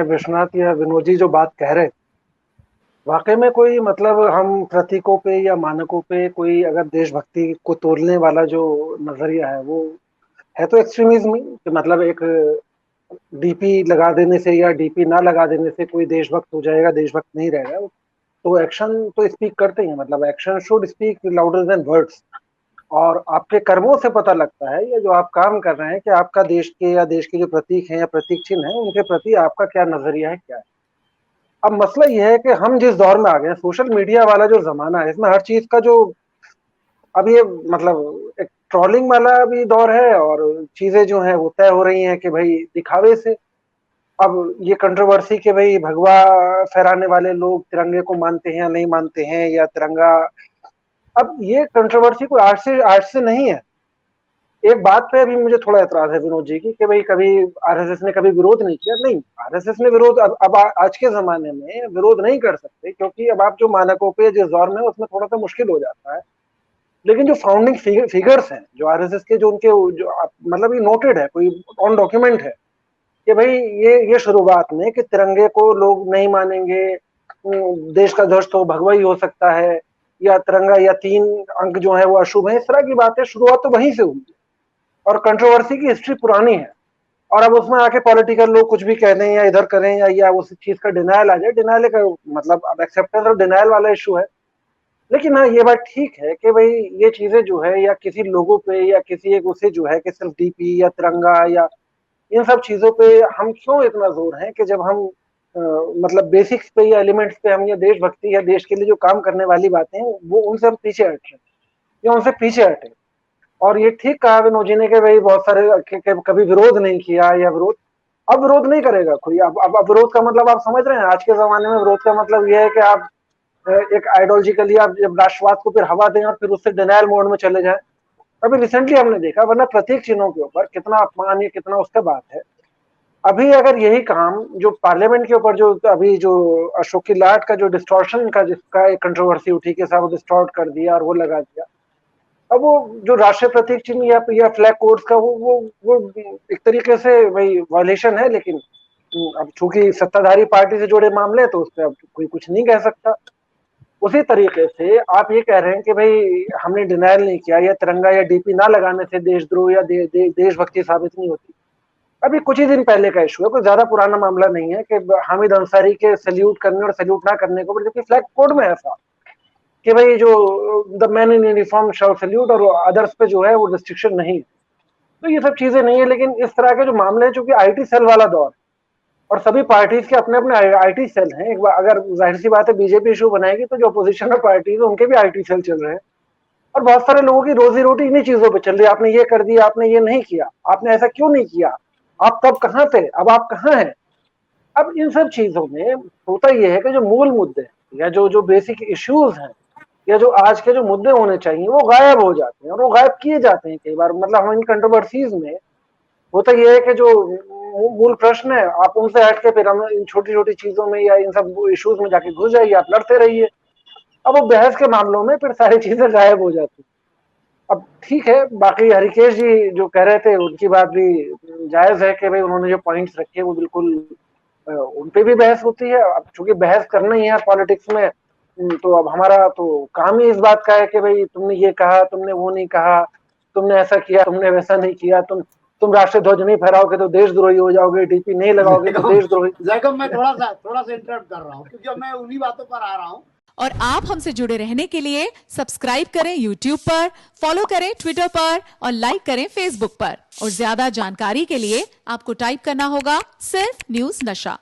विश्वनाथ या विनोद जी जो बात कह रहे, वाकई में कोई मतलब हम प्रतीकों पे या मानकों पे कोई अगर देशभक्ति को तोड़ने वाला जो नजरिया है वो है तो एक्सट्रीमिज्म ही, कि मतलब एक डीपी लगा देने से या डीपी ना लगा देने से कोई देशभक्त हो जाएगा, देशभक्त नहीं रहेगा। तो एक्शन तो स्पीक करते हैं, मतलब action should speak louder than words. और आपके कर्मों से पता लगता है, ये जो आप काम कर रहे हैं, कि आपका देश के या देश के जो प्रतीक हैं या प्रतीक चिन्ह हैं उनके प्रति आपका क्या नजरिया है, क्या है। अब मसला यह है कि हम जिस दौर में आ गए हैं, सोशल मीडिया वाला जो जमाना है, इसमें हर चीज का जो अब ये मतलब एक ट्रोलिंग वाला भी दौर है, और चीजें जो है वो तय हो रही हैं कि भाई दिखावे से। अब ये कंट्रोवर्सी के भाई भगवा फहराने वाले लोग तिरंगे को मानते हैं या नहीं मानते हैं, या तिरंगा, अब ये कंट्रोवर्सी कोई आज से नहीं है। एक बात पे अभी मुझे थोड़ा एतराज है विनोद जी की, कि भाई कभी आरएसएस ने कभी विरोध नहीं किया। नहीं, आरएसएस ने विरोध अब आज के जमाने में विरोध नहीं कर सकते, क्योंकि अब आप जो मानकों पे जिस दौर में उसमें थोड़ा सा मुश्किल हो जाता है। लेकिन जो फाउंडिंग फिगर्स हैं जो आरएसएस के, जो उनके जो मतलब ये नोटेड है, कोई ऑन डॉक्यूमेंट है कि भाई ये शुरुआत में कि तिरंगे को लोग नहीं मानेंगे, देश का ध्वज तो भगवा ही हो सकता है, या तिरंगा या 3 अंक जो है वो अशुभ है, इस तरह की बातें शुरुआत तो वहीं से हुई। और कंट्रोवर्सी की हिस्ट्री पुरानी है, और अब उसमें आके पॉलिटिकल लोग कुछ भी कह दें या इधर करें या उस चीज का डिनायल आ जाए, डिनायल का मतलब अब एक्सेप्टेंस और डिनायल वाला इशू है। लेकिन हाँ, ये बात ठीक है कि भाई ये चीजें जो है, या किसी लोगों पे या किसी एक उसे जो है कि सिर्फ डीपी या तिरंगा या इन सब चीजों पे हम क्यों इतना जोर है, कि जब हम मतलब बेसिक्स पे या एलिमेंट्स पे हम, या देशभक्ति या देश के लिए जो काम करने वाली बातें हैं वो उनसे हम पीछे हट रहे हैं या उनसे पीछे हटे। और ये ठीक कहा विनोद जी ने कि भाई बहुत सारे कभी विरोध नहीं किया या विरोध, अब विरोध नहीं करेगा कोई। अब विरोध का मतलब आप समझ रहे हैं, आज के जमाने में विरोध का मतलब यह है कि आप एक आइडियोलॉजिकली आप जब राष्ट्रवाद को फिर हवा दें और फिर उससे डिनायल मोड में चले जाएं। अभी रिसेंटली हमने देखा, वरना प्रतीक चिन्हों के ऊपर कितना अपमान या कितना उसका बात है। अभी अगर यही काम जो पार्लियामेंट के ऊपर जो अभी जो अशोक की लाट का जो डिस्टॉर्शन का जिसका एक कंट्रोवर्सी उठी के साथ डिस्टॉर्ट कर दिया और वो लगा दिया, अब वो जो राष्ट्रीय प्रतीक चिन्ह या फ्लैग कोड्स का वो एक तरीके से वही वायलेशन है। लेकिन अब चूंकि सत्ताधारी पार्टी से जुड़े मामले हैं तो उस पर अब कोई कुछ नहीं कह सकता। उसी तरीके से आप ये कह रहे हैं कि भाई हमने डिनायल नहीं किया, या तिरंगा या डीपी ना लगाने से देशद्रोह या देशभक्ति साबित नहीं होती। अभी कुछ ही दिन पहले का इशू है, कोई ज्यादा पुराना मामला नहीं है, कि हामिद अंसारी के सैल्यूट करने और सैल्यूट ना करने को, जबकि फ्लैग कोड में ऐसा कि भाई जो the man in uniform shall salute, और अदर्स पे जो है वो रिस्ट्रिक्शन नहीं है। तो ये सब चीजें नहीं है। लेकिन इस तरह के जो मामले हैं, चूंकि आईटी सेल वाला दौर, और सभी पार्टीज के अपने अपने आईटी सेल हैं, एक बार अगर जाहिर सी बात है बीजेपी इशू बनाएगी तो जो अपोजिशन में पार्टीज है उनके भी आईटी सेल चल रहे हैं, और बहुत सारे लोगों की रोजी रोटी इन्हीं चीजों पे चल रही है। आपने ये कर दिया, आपने ये नहीं किया, आपने ऐसा क्यों नहीं किया, आप तब कहाँ थे, अब आप कहाँ हैं। अब इन सब चीजों में होता यह है कि जो मूल मुद्दे या जो जो बेसिक इश्यूज हैं, या जो आज के जो मुद्दे होने चाहिए वो गायब हो जाते हैं, और वो गायब किए जाते हैं कई बार। मतलब हम इन कंट्रोवर्सीज में होता यह है कि जो मूल प्रश्न है आप उनसे हट के फिर हम इन छोटी छोटी चीजों में या इन सब इश्यूज में जाके घुस जाइए, आप लड़ते रहिए। अब वो बहस के मामलों में फिर सारी चीजें गायब हो जाती। अब ठीक है, बाकी हरिकेश जी जो कह रहे थे उनकी बात भी जायज है, कि भाई उन्होंने जो पॉइंट्स रखे वो बिल्कुल उन पे भी बहस होती है। अब चूंकि बहस करना ही है पॉलिटिक्स में, तो अब हमारा तो काम ही इस बात का है कि भाई तुमने ये कहा, तुमने वो नहीं कहा, तुमने ऐसा किया, तुमने वैसा नहीं किया, तुम राष्ट्रीय ध्वज नहीं फहराओगे तो देशद्रोही हो जाओगे, डीपी नहीं लगाओगे तो देशद्रोही। जैकब मैं थोड़ा सा इंटरप्ट कर रहा हूँ, क्योंकि मैं उन्हीं बातों पर आ रहा हूँ। और आप हमसे जुड़े रहने के लिए सब्सक्राइब करें YouTube पर, फॉलो करें ट्विटर पर और लाइक करें Facebook पर। और ज्यादा जानकारी के लिए आपको टाइप करना होगा सिर्फ न्यूज नशा।